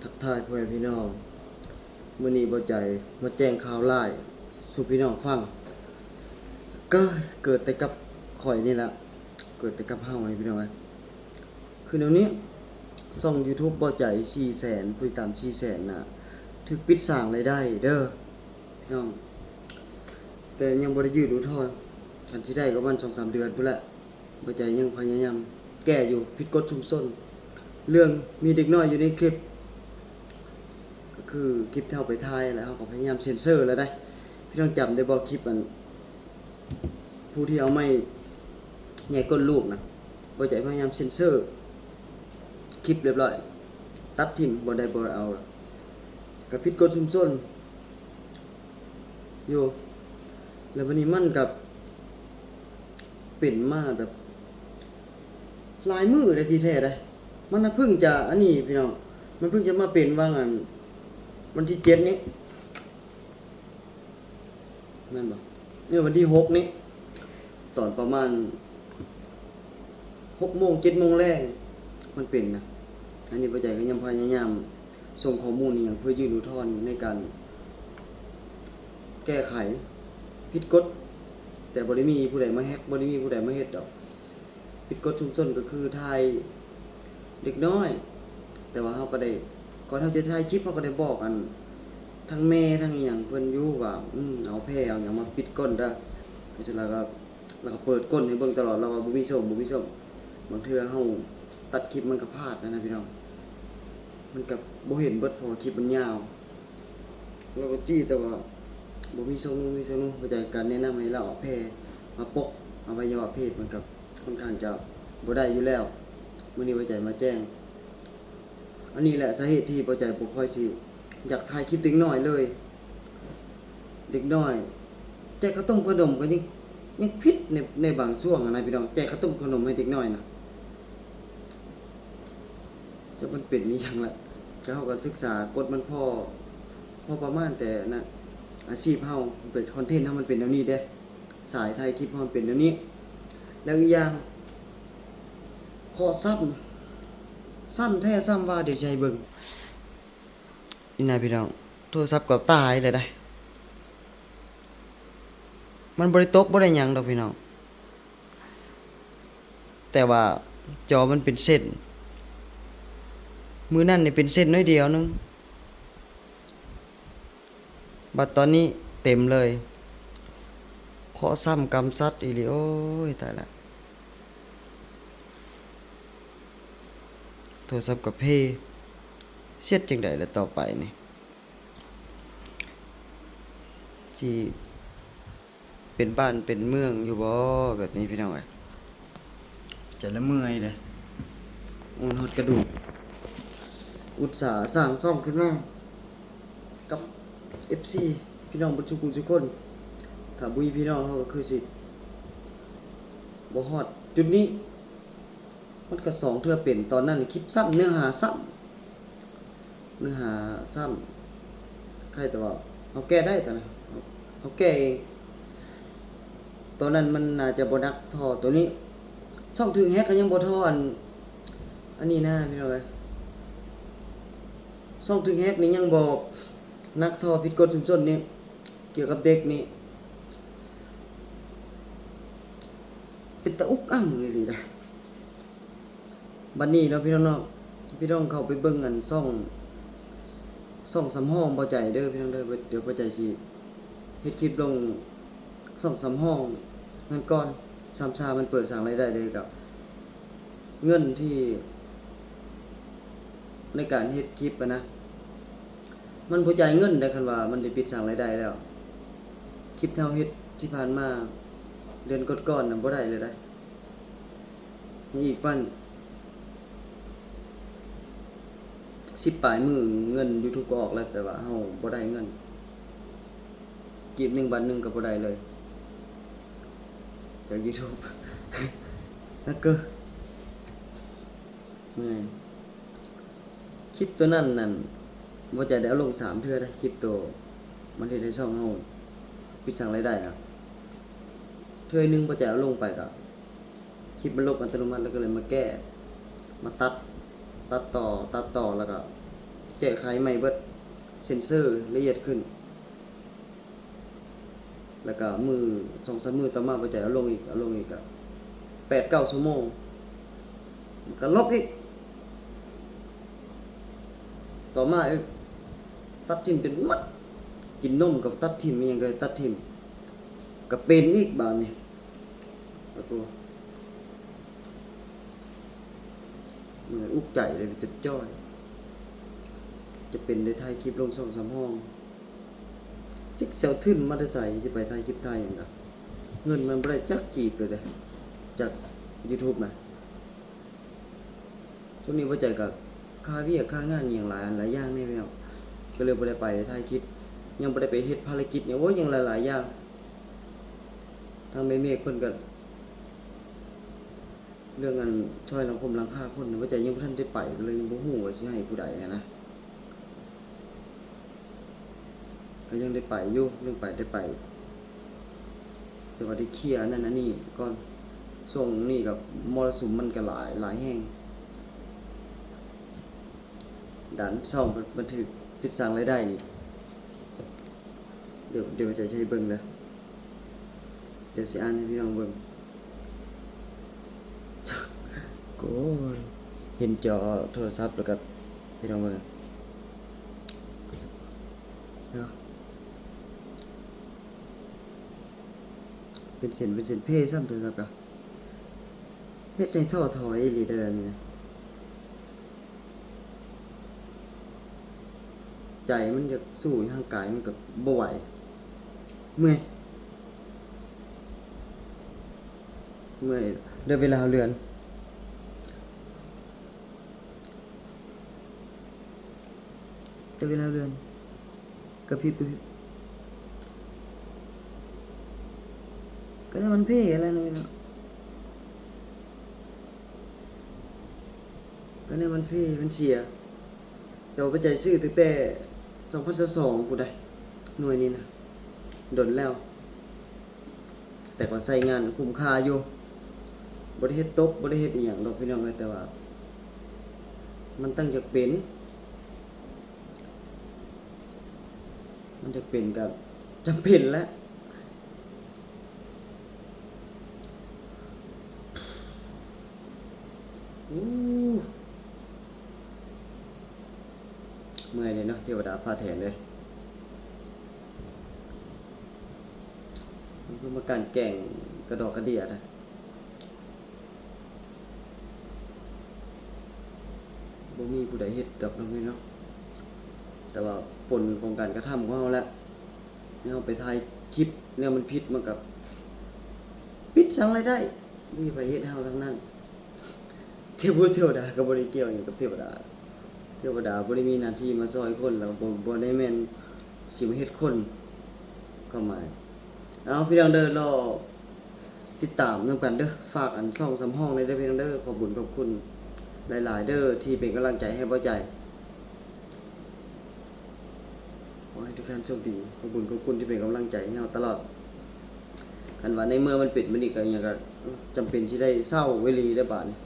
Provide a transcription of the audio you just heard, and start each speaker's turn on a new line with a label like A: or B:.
A: ทักทายพ่อแม่พี่น้องมื้อนี้บ่ใจมาแจ้งข่าวร้ายสู่พี่น้องฟังก็เกิดแต่กับข่อยนี่ล่ะเกิดแต่กับเฮานี่พี่น้องเอ้ยคือเดี๋ยวนี้ช่อง YouTube บ่ใจ 400,000 ผู้ติดตาม 400,000 น่ะถูกปิดสร้างรายได้เด้อพี่น้องแต่ยังบ่ได้ยื่นอุทธรณ์คันสิได้ก็ประมาณ 2-3 เดือนพุ่นแหละบ่ใจยังพยายามแก้อยู่ผิดกฎชุมชนเรื่องมีเด็กน้อยอยู่ในคลิปก็คือคลิปที่เราไปถ่ายแล้วเราก็พยายามเซ็นเซอร์แล้วได้พี่ต้องจำได้บอกคลิปมันผู้ที่เอาไม่แหย่ก้นลูกนะบ่ใจพยายามเซ็นเซอร์คลิปเรียบร้อยตัดทิ่มบ่ได้บ่เอาก็ผิดกฎชุมชนอยู่แล้ววันนี้มันกับเป็นมาแบบหลายมื้อได้ที่แท้ได้มันน่ะเพิ่งจะอันนี้พี่น้องมันเพิ่งจะมาเป็นว่างั้นวันที่7นี้นั่นบ่วันที่6นี้ตอนประมาณ6 โมง 7 โมงแรงมันเป็นนะอันนี้ปัจจัยก็ยังพยายามส่งข้อมูลนี่เพื่อยื่นอุทธรณ์ในการแก้ไขผิดกฎแต่บ่ได้มีผู้ใดมาแฮ็กบ่ได้มีผู้ใดมาเฮ็ดดอกผิดกฎชุมชนก็คือถ่ายเด็กน้อยแต่ว่าเฮาก็ได้ก่อนเฮาจะถ่ายคลิปเฮาก็ได้บอกกันทั้งแม่ทั้งหยังเพิ่นอยู่ว่าเอาแพร่เอาหยังมาปิดก้นด้เพราะฉะนั้นแล้วก็เปิดก้นให้เบิ่งตลอดแล้วว่าบ่มีส้มบางเทื่อเฮาตัดคลิปมันก็พลาดนะพี่น้องมันก็บ่เห็นเบิดเพราะว่าคลิปมันยาวเราก็จี้แต่ว่าบ่มีส้มเข้าใจการแนะนำให้เราเอาแพร่มาปกอวัยวะเพศมันก็ค่อนข้างจะบ่ได้อยู่แล้วมื้อนี้ไว้ใจมาแจ้งอันนี้แหละสาเหตุที่บ่ใจบ่ค่อยสิอยากถ่ายคลิปเด็กน้อยเลยเด็กน้อยแจกข้าวต้มขนมก็ยังผิดในบางช่วงนะพี่น้องแจกข้าวต้มขนมให้เด็กน้อยนะจะมันเป็นนี่ยังละจะเฮาก็ศึกษากฎมันพอประมาณแต่นะอาชีพเฮาเป็นคอนเทนต์เฮามันเป็นแนวนี้เด้สายถ่ายคลิปเฮามันเป็นแนวนี้แล้วอีกอย่างข้อซ้ำแท้ซ้ำว่าเดี๋ยวใจเบิ่งนี่นายพี่น้องโทรศัพท์ก็ตายเลยได้มันบ่ได้ตกบ่ได้หยังดอกพี่น้องแต่ว่าจอมันเป็นเส้นมื้อนั้นนี่เป็นเส้นน้อยเดียวนึงบัดตอนนี้เต็มเลยเคาะซ้ำกำซัดอีหลีโอ้ยตายละโทรศัพท์ก็เพเสียดจังได๋ล่ะต่อไปนี่สิเป็นบ้านเป็นเมืองอยู่บ่แบบนี้พี่น้องเอ้ยจะละเมื่อยเด้อ่อนฮอดกระดูกอุตส่าห์สร้างซ่อมขึ้นมากับ FC พี่น้องเบ่ทุกผู้ทุกคนถ้าบ่มีพี่น้องเฮาก็คือสิบ่ฮอดจุดนี้มันก็2เทื่อเป็นตอนนั้นคลิปซ้ำเนื้อหาซ้ำใครแต่ว่าเฮาแก้ได้ตอนนั้นเฮาแก้เองตอนนั้นมันน่าจะบ่นักเท่อตัวนี้ช่องถึงแฮกก็ยังบ่เท่ออันนี้นะพี่น้องเอ้ยช่องถึงแฮกนี่ยังบ่นักเท่อผิดกฎชุมชนนี่เกี่ยวกับเด็กนี่เป็นตะอุกอั่งอีหลีนะบัดนี้เนาะพี่น้องเนาะพี่น้องเข้าไปเบิ่งอันช่องสำห้องบ่ใจเด้อพี่น้องเด้อเดี๋ยวบ่ใจสิเฮ็ดคลิปลงช่องสำห้องนั่นก่อน3ชามันเปิดสร้างรายได้เลยกับเงินที่ในการเฮ็ดคลิปนะมันบ่จ่ายเงินได้คันว่ามันได้ปิดสร้างรายได้แล้วคลิปที่เฮาเฮ็ดที่ผ่านมาเดือนก่อนๆน่ะบ่ได้เลยได้นี่อีกปั้น10 ปลายมือเงิน YouTube ก็ออกแล้วแต่ว่าเฮาบ่ได้เงินกีบ1 บาท 1ก็บ่ได้เลยจาก YouTube แล้วก็คลิปตัวนั้นบ่จะได้เอาลง3เทื่อได้คลิปตัวมันเฮ็ดให้ช่องเฮาปิดสั่งรายได้นะเทื่อนึงบ่จะเอาลงไปก็คลิปมันลบอัตโนมัติแล้วก็เลยมาแก้มาตัดต่อแล้วก็แ แก้ไขใหม่เบิดเซ็นเซอร์ละเอียดขึ้นแล้วก็มือ 2-3 มื้อต่อมาบ่ใจเอาลงอีกก็8-9 ชั่วโมงก็ลบอีกต่อมาตัดทิ่มเป็นหมดกินนมกับตัดทิ่มอีหยังก็ตัดทิ่มก็เป็นอีกบาดนี้แล้วก็มันอุกใจเลยจะจ้อย จะเป็นได้ถ่ายคลิปลง2-3 ห้องจิกเซลทึนมาได้ใส่สิไปถ่ายคลิปถ่ายหยังก็เงินมันบ่ได้จักกีบเลยเด้จาก YouTube นะช่วงนี้บ่ใจก็ค่าเวียกค่างานอหย่างหลายอย่างนี่พี่น้องก็เลยบ่ได้ไปถ่ายคลิปยังบ่ได้ไปเฮ็ดภารกิจเนี่ยโอ้ยยังหลายๆอย่างทางแม่เมฆเพิ่นก็เรื่องอันช่วยสังคมหลังคาคนบ่ใจยังบ่ทันได้ไปก็เลยยังบ่ฮู้ว่าสิให้ผู้ใดนะก็ยังได้ไปอยู่เรื่องไปได้ไปแต่ว่าได้เคลียร์นั่นอันนี้ก่อนช่วงนี้กับมรสุมมันก็หลายแห่งดันช่องบันทึกปิดสั่งรายได้นี่เดี๋ยวจะใช้เบิ่งเด้อเดี๋ยวสิอ่านให้พี่น้องเบิ่งโอ้ยเห็นจอโทรศัพท์แล้วก็พี่น้องเบิ่งเนาะเป็นเส้นเพซ้ำโทรศัพท์ก็เฮ็ดในท้อถอยอีหลีได้แบบนี้ใจมันจะสู้ร่างกายมันก็บ่ไหวเมื่อยเดี๋ยวเวลาเรือนกระพริบก็ได้มันเพ่อะไรนะก็ได้มันเพ่มันเสียแต่ว่าปัจจัยซื้อตั้งแต่2022พู้นได้หน่วยนี้นะดนแล้วแต่ก็ใช้งานคุ้มค่าอยู่บ่ได้เฮ็ดตกบ่ได้เฮ็ดอีหยังดอกพี่น้องเอ้ยแต่ว่ามันตั้งจะเป็นกับจำเป็นแล้วเมื่อยเลยเนาะเทวดาฟ้าแทนเลยมันคือมาการแก่งกระดอกกระเดียดนะบ่มีผู้ใดเฮ็ดดอกน้อยเนาะแต่ว่าผลของการกระทำของเฮาแล้วเนี่ยเฮาไปถ่ายคลิปเนี่ยมันผิดมันกับปิดสั่งรายได้มีไปเฮ็ดเฮาทั้งนั้นเทวดาก็บ่ได้เกี่ยวหยังกับเทวดาบ่ได้มีหน้าที่มาซอยคนแล้วบ่ได้แม่นสิมาเฮ็ดคนเข้ามาเอาพี่น้องเด้อรอติดตามนำกันเด้อฝากอัน2-3 ห้องได้พี่น้องเด้อขอบคุณหลายๆเด้อที่เป็นกำลังใจให้บ่ใจขอให้ทุกท่านโชคดีขอบคุณที่เป็นกำลังใจให้เราตลอดคันว่าในเมื่อมันปิดมันอีกก็อย่างก็จำเป็นที่ได้เศร้าเวลีได้บาดนี้